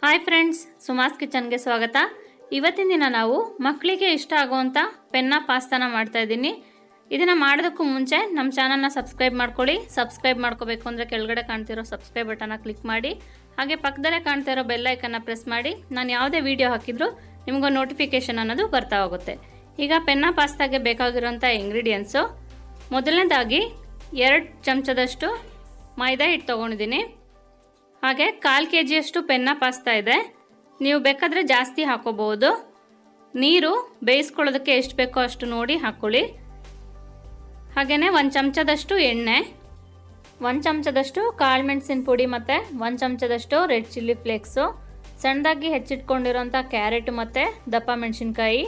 Hi friends, ಸುಮಾಸ್ ಕಿಚನ್ಗೆ ಸ್ವಾಗತ. ಇವತ್ತಿನ ದಿನ ನಾವು ಮಕ್ಕಳಿಗೆ ಇಷ್ಟ ಆಗುವಂಥ ಪೆನ್ನಾ ಪಾಸ್ತಾನ ಮಾಡ್ತಾ ಇದ್ದೀನಿ. ಇದನ್ನು ಮಾಡೋದಕ್ಕೂ ಮುಂಚೆ ನಮ್ಮ ಚಾನಲ್ನ ಸಬ್ಸ್ಕ್ರೈಬ್ ಮಾಡ್ಕೊಳ್ಳಿ. ಸಬ್ಸ್ಕ್ರೈಬ್ ಮಾಡ್ಕೋಬೇಕು ಅಂದರೆ ಕೆಳಗಡೆ ಕಾಣ್ತಿರೋ ಸಬ್ಸ್ಕ್ರೈಬ್ ಬಟನ್ನ ಕ್ಲಿಕ್ ಮಾಡಿ, ಹಾಗೆ ಪಕ್ಕದಲ್ಲೇ ಕಾಣ್ತಾ ಇರೋ ಬೆಲ್ ಐಕನ್ನ ಪ್ರೆಸ್ ಮಾಡಿ. ನಾನು ಯಾವುದೇ ವಿಡಿಯೋ ಹಾಕಿದರೂ ನಿಮಗೂ ನೋಟಿಫಿಕೇಷನ್ ಅನ್ನೋದು ಬರ್ತಾ ಹೋಗುತ್ತೆ. ಈಗ ಪೆನ್ನಾ ಪಾಸ್ತಾಗೆ ಬೇಕಾಗಿರೋಂಥ ಇಂಗ್ರೀಡಿಯೆಂಟ್ಸು, ಮೊದಲನೇದಾಗಿ 2 ಚಮಚದಷ್ಟು ಮೈದಾ ಹಿಟ್ಟು ತೊಗೊಂಡಿದ್ದೀನಿ. ಹಾಗೆ 1/4 kg ಪೆನ್ನಾ ಪಾಸ್ತಾ ಇದೆ. ನೀವು ಬೇಕಾದರೆ ಜಾಸ್ತಿ ಹಾಕೋಬಹುದು. ನೀರು ಬೇಯಿಸ್ಕೊಳ್ಳೋದಕ್ಕೆ ಎಷ್ಟು ಬೇಕೋ ಅಷ್ಟು ನೋಡಿ ಹಾಕ್ಕೊಳ್ಳಿ. ಹಾಗೆಯೇ 1 ಚಮಚದಷ್ಟು ಎಣ್ಣೆ, 1 ಚಮಚದಷ್ಟು ಕಾಳು ಮೆಣಸಿನ ಪುಡಿ ಮತ್ತು 1 ಚಮಚದಷ್ಟು ರೆಡ್ ಚಿಲ್ಲಿ ಫ್ಲೇಕ್ಸು, ಸಣ್ಣದಾಗಿ ಹೆಚ್ಚಿಟ್ಕೊಂಡಿರೋಂಥ ಕ್ಯಾರೆಟ್ ಮತ್ತು ದಪ್ಪ ಮೆಣಸಿನ್ಕಾಯಿ,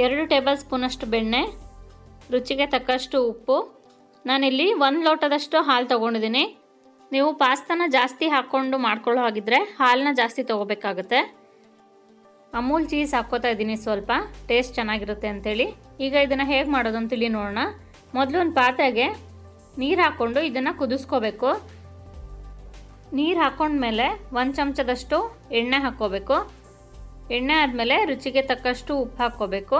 2 ಟೇಬಲ್ ಸ್ಪೂನಷ್ಟು ಬೆಣ್ಣೆ, ರುಚಿಗೆ ತಕ್ಕಷ್ಟು ಉಪ್ಪು. ನಾನಿಲ್ಲಿ 1 ಲೋಟದಷ್ಟು ಹಾಲು ತೊಗೊಂಡಿದ್ದೀನಿ. ನೀವು ಪಾಸ್ತಾನ ಜಾಸ್ತಿ ಹಾಕ್ಕೊಂಡು ಮಾಡ್ಕೊಳ್ಳೋ ಹಾಗಿದ್ರೆ ಹಾಲನ್ನ ಜಾಸ್ತಿ ತೊಗೋಬೇಕಾಗುತ್ತೆ. ಅಮೂಲ್ ಚೀಸ್ ಹಾಕ್ಕೋತಾ ಇದ್ದೀನಿ, ಸ್ವಲ್ಪ ಟೇಸ್ಟ್ ಚೆನ್ನಾಗಿರುತ್ತೆ ಅಂಥೇಳಿ. ಈಗ ಇದನ್ನು ಹೇಗೆ ಮಾಡೋದು ಅಂತೇಳಿ ನೋಡೋಣ. ಮೊದಲು ಒಂದು ಪಾತ್ರೆಗೆ ನೀರು ಹಾಕ್ಕೊಂಡು ಇದನ್ನು ಕುದಿಸ್ಕೋಬೇಕು. ನೀರು ಹಾಕ್ಕೊಂಡ್ಮೇಲೆ 1 ಚಮಚದಷ್ಟು ಎಣ್ಣೆ ಹಾಕ್ಕೋಬೇಕು. ಎಣ್ಣೆ ಆದಮೇಲೆ ರುಚಿಗೆ ತಕ್ಕಷ್ಟು ಉಪ್ಪು ಹಾಕ್ಕೋಬೇಕು.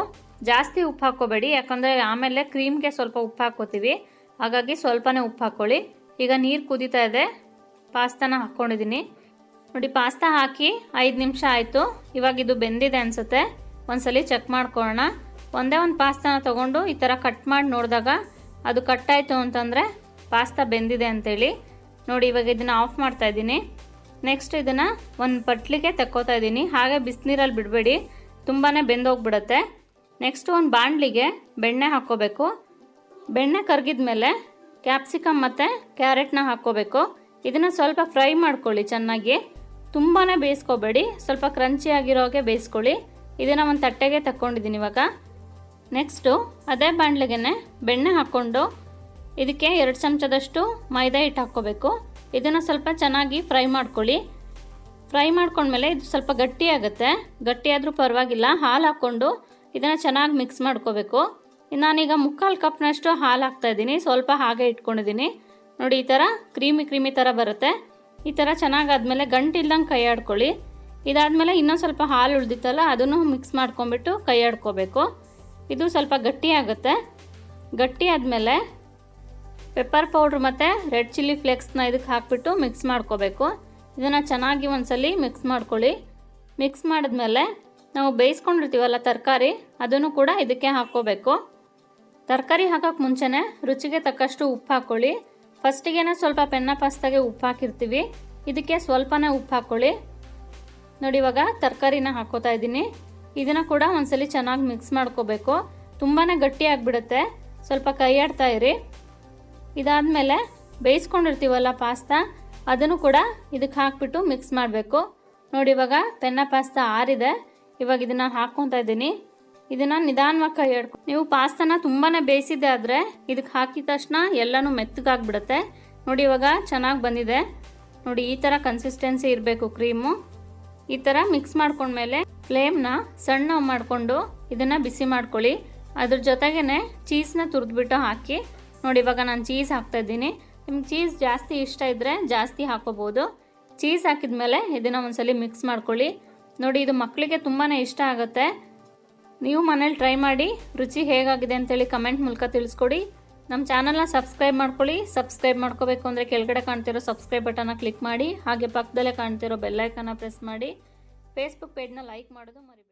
ಜಾಸ್ತಿ ಉಪ್ಪು ಹಾಕ್ಕೋಬೇಡಿ, ಯಾಕಂದರೆ ಆಮೇಲೆ ಕ್ರೀಮ್ಗೆ ಸ್ವಲ್ಪ ಉಪ್ಪು ಹಾಕ್ಕೋತೀವಿ, ಹಾಗಾಗಿ ಸ್ವಲ್ಪನೇ ಉಪ್ಪು ಹಾಕ್ಕೊಳ್ಳಿ. ಈಗ ನೀರು ಕುದೀತಾ ಇದೆ, ಪಾಸ್ತಾನ ಹಾಕ್ಕೊಂಡಿದ್ದೀನಿ. ನೋಡಿ, ಪಾಸ್ತಾ ಹಾಕಿ 5 ನಿಮಿಷ ಆಯಿತು. ಇವಾಗ ಇದು ಬೆಂದಿದೆ ಅನಿಸುತ್ತೆ. ಒಂದ್ಸಲಿ ಚೆಕ್ ಮಾಡ್ಕೊಳ್ಳೋಣ. ಒಂದೇ ಒಂದು ಪಾಸ್ತಾನ ತೊಗೊಂಡು ಈ ಥರ ಕಟ್ ಮಾಡಿ ನೋಡಿದಾಗ ಅದು ಕಟ್ಟಾಯಿತು ಅಂತಂದರೆ ಪಾಸ್ತಾ ಬೆಂದಿದೆ ಅಂತೇಳಿ. ನೋಡಿ, ಇವಾಗ ಇದನ್ನು ಆಫ್ ಮಾಡ್ತಾ ಇದ್ದೀನಿ. ನೆಕ್ಸ್ಟ್ ಇದನ್ನು ಒಂದು ಪಟ್ಲಿಗೆ ತಕ್ಕೋತಾ ಇದ್ದೀನಿ. ಹಾಗೆ ಬಿಸಿನೀರಲ್ಲಿ ಬಿಡಬೇಡಿ, ತುಂಬಾ ಬೆಂದೋಗ್ಬಿಡುತ್ತೆ. ನೆಕ್ಸ್ಟ್ ಒಂದು ಬಾಣಲಿಗೆ ಬೆಣ್ಣೆ ಹಾಕ್ಕೋಬೇಕು. ಬೆಣ್ಣೆ ಕರಗಿದ ಮೇಲೆ ಕ್ಯಾಪ್ಸಿಕಮ್ ಮತ್ತು ಕ್ಯಾರೆಟ್ನ ಹಾಕ್ಕೋಬೇಕು. ಇದನ್ನು ಸ್ವಲ್ಪ ಫ್ರೈ ಮಾಡ್ಕೊಳ್ಳಿ ಚೆನ್ನಾಗಿ, ತುಂಬಾ ಬೇಯಿಸ್ಕೋಬೇಡಿ, ಸ್ವಲ್ಪ ಕ್ರಂಚಿ ಆಗಿರೋಗೆ ಬೇಯಿಸ್ಕೊಳ್ಳಿ. ಇದನ್ನು ಒಂದು ತಟ್ಟೆಗೆ ತಕ್ಕೊಂಡಿದ್ದೀನಿ ಇವಾಗ. ನೆಕ್ಸ್ಟು ಅದೇ ಬಾಣಲೆಗೆ ಬೆಣ್ಣೆ ಹಾಕ್ಕೊಂಡು ಇದಕ್ಕೆ 2 ಚಮಚದಷ್ಟು ಮೈದಾ ಹಿಟ್ಟು ಹಾಕ್ಕೋಬೇಕು. ಇದನ್ನು ಸ್ವಲ್ಪ ಚೆನ್ನಾಗಿ ಫ್ರೈ ಮಾಡ್ಕೊಳ್ಳಿ. ಫ್ರೈ ಮಾಡ್ಕೊಂಡ್ಮೇಲೆ ಇದು ಸ್ವಲ್ಪ ಗಟ್ಟಿಯಾಗುತ್ತೆ. ಗಟ್ಟಿಯಾದರೂ ಪರವಾಗಿಲ್ಲ, ಹಾಲು ಹಾಕ್ಕೊಂಡು ಇದನ್ನು ಚೆನ್ನಾಗಿ ಮಿಕ್ಸ್ ಮಾಡ್ಕೋಬೇಕು. ನಾನೀಗ 3/4 ಕಪ್ನಷ್ಟು ಹಾಲು ಹಾಕ್ತಾಯಿದ್ದೀನಿ. ಸ್ವಲ್ಪ ಹಾಗೆ ಇಟ್ಕೊಂಡಿದ್ದೀನಿ. ನೋಡಿ, ಈ ಥರ ಕ್ರೀಮಿ ಥರ ಬರುತ್ತೆ. ಈ ಥರ ಚೆನ್ನಾಗಾದ್ಮೇಲೆ ಗಂಟಿಲ್ದಂಗೆ ಕೈ ಆಡ್ಕೊಳ್ಳಿ. ಇದಾದಮೇಲೆ ಇನ್ನೊಂದು ಸ್ವಲ್ಪ ಹಾಲು ಉಳಿದಿತ್ತಲ್ಲ, ಅದನ್ನು ಮಿಕ್ಸ್ ಮಾಡ್ಕೊಂಬಿಟ್ಟು ಕೈ ಆಡ್ಕೋಬೇಕು. ಇದು ಸ್ವಲ್ಪ ಗಟ್ಟಿಯಾಗುತ್ತೆ. ಗಟ್ಟಿ ಆದಮೇಲೆ ಪೆಪ್ಪರ್ ಪೌಡ್ರ್ ಮತ್ತು ರೆಡ್ ಚಿಲ್ಲಿ ಫ್ಲೇಕ್ಸ್ನ ಇದಕ್ಕೆ ಹಾಕ್ಬಿಟ್ಟು ಮಿಕ್ಸ್ ಮಾಡ್ಕೋಬೇಕು. ಇದನ್ನು ಚೆನ್ನಾಗಿ ಒಂದ್ಸಲಿ ಮಿಕ್ಸ್ ಮಾಡ್ಕೊಳ್ಳಿ. ಮಿಕ್ಸ್ ಮಾಡಿದ್ಮೇಲೆ ನಾವು ಬೇಯಿಸ್ಕೊಂಡಿರ್ತೀವಲ್ಲ ತರಕಾರಿ, ಅದನ್ನು ಕೂಡ ಇದಕ್ಕೆ ಹಾಕ್ಕೋಬೇಕು. ತರಕಾರಿ ಹಾಕೋಕ್ಕೆ ಮುಂಚೆನೇ ರುಚಿಗೆ ತಕ್ಕಷ್ಟು ಉಪ್ಪು ಹಾಕ್ಕೊಳ್ಳಿ. ಫಸ್ಟಿಗೆ ಸ್ವಲ್ಪ ಪೆನ್ನಾ ಪಾಸ್ತಾಗೆ ಉಪ್ಪು ಹಾಕಿರ್ತೀವಿ, ಇದಕ್ಕೆ ಸ್ವಲ್ಪನೇ ಉಪ್ಪು ಹಾಕ್ಕೊಳ್ಳಿ. ನೋಡಿ, ಇವಾಗ ತರಕಾರಿನ ಹಾಕ್ಕೋತಾ ಇದ್ದೀನಿ. ಇದನ್ನು ಕೂಡ ಒಂದ್ಸಲಿ ಚೆನ್ನಾಗಿ ಮಿಕ್ಸ್ ಮಾಡ್ಕೋಬೇಕು. ತುಂಬಾ ಗಟ್ಟಿ ಆಗಿಬಿಡುತ್ತೆ, ಸ್ವಲ್ಪ ಕೈ ಆಡ್ತಾ ಇರಿ. ಇದಾದಮೇಲೆ ಬೇಯಿಸ್ಕೊಂಡಿರ್ತೀವಲ್ಲ ಪಾಸ್ತಾ, ಅದನ್ನು ಕೂಡ ಇದಕ್ಕೆ ಹಾಕ್ಬಿಟ್ಟು ಮಿಕ್ಸ್ ಮಾಡಬೇಕು. ನೋಡಿ, ಇವಾಗ ಪೆನ್ನಾ ಪಾಸ್ತಾ ಆರಿದೆ. ಇವಾಗ ಇದನ್ನು ಹಾಕ್ಕೊತಾ ಇದ್ದೀನಿ. ಇದನ್ನು ನಿಧಾನವಾಗಿ ಕೈ ಆಡ್ಕೊ. ನೀವು ಪಾಸ್ತಾನ ತುಂಬಾ ಬೇಯಿಸಿದ್ದೆ ಆದರೆ ಇದಕ್ಕೆ ಹಾಕಿದ ತಕ್ಷಣ ಎಲ್ಲನೂ ಮೆತ್ತಗಾಗ್ಬಿಡುತ್ತೆ. ನೋಡಿ, ಇವಾಗ ಚೆನ್ನಾಗಿ ಬಂದಿದೆ. ನೋಡಿ, ಈ ಥರ ಕನ್ಸಿಸ್ಟೆನ್ಸಿ ಇರಬೇಕು ಕ್ರೀಮು. ಈ ಥರ ಮಿಕ್ಸ್ ಮಾಡ್ಕೊಂಡ್ಮೇಲೆ ಫ್ಲೇಮ್ನ ಸಣ್ಣ ಮಾಡಿಕೊಂಡು ಇದನ್ನು ಬಿಸಿ ಮಾಡ್ಕೊಳ್ಳಿ. ಅದ್ರ ಜೊತೆಗೇ ಚೀಸ್ನ ತುರಿದ್ಬಿಟ್ಟು ಹಾಕಿ. ನೋಡಿ, ಇವಾಗ ನಾನು ಚೀಸ್ ಹಾಕ್ತಾಯಿದ್ದೀನಿ. ನಿಮ್ಗೆ ಚೀಸ್ ಜಾಸ್ತಿ ಇಷ್ಟ ಇದ್ದರೆ ಜಾಸ್ತಿ ಹಾಕೋಬೋದು. ಚೀಸ್ ಹಾಕಿದ್ಮೇಲೆ ಇದನ್ನು ಒಂದ್ಸಲಿ ಮಿಕ್ಸ್ ಮಾಡ್ಕೊಳ್ಳಿ. ನೋಡಿ, ಇದು ಮಕ್ಕಳಿಗೆ ತುಂಬಾ ಇಷ್ಟ ಆಗುತ್ತೆ. ನೀವು ಮನೇಲಿ ಟ್ರೈ ಮಾಡಿ, ರುಚಿ ಹೇಗಾಗಿದೆ ಅಂತೇಳಿ ಕಮೆಂಟ್ ಮೂಲಕ ತಿಳಿಸ್ಕೊಡಿ. ನಮ್ಮ ಚಾನಲ್ನ ಸಬ್ಸ್ಕ್ರೈಬ್ ಮಾಡ್ಕೊಳ್ಳಿ. ಸಬ್ಸ್ಕ್ರೈಬ್ ಮಾಡ್ಕೋಬೇಕು ಅಂದರೆ ಕೆಳಗಡೆ ಕಾಣ್ತಿರೋ ಸಬ್ಸ್ಕ್ರೈಬ್ ಬಟನ್ನ ಕ್ಲಿಕ್ ಮಾಡಿ, ಹಾಗೆ ಪಕ್ಕದಲ್ಲೇ ಕಾಣ್ತಿರೋ ಬೆಲ್ ಐಕನ್ನ ಪ್ರೆಸ್ ಮಾಡಿ. ಫೇಸ್ಬುಕ್ ಪೇಜ್ನ ಲೈಕ್ ಮಾಡೋದು ಮರಿಬೇಡಿ.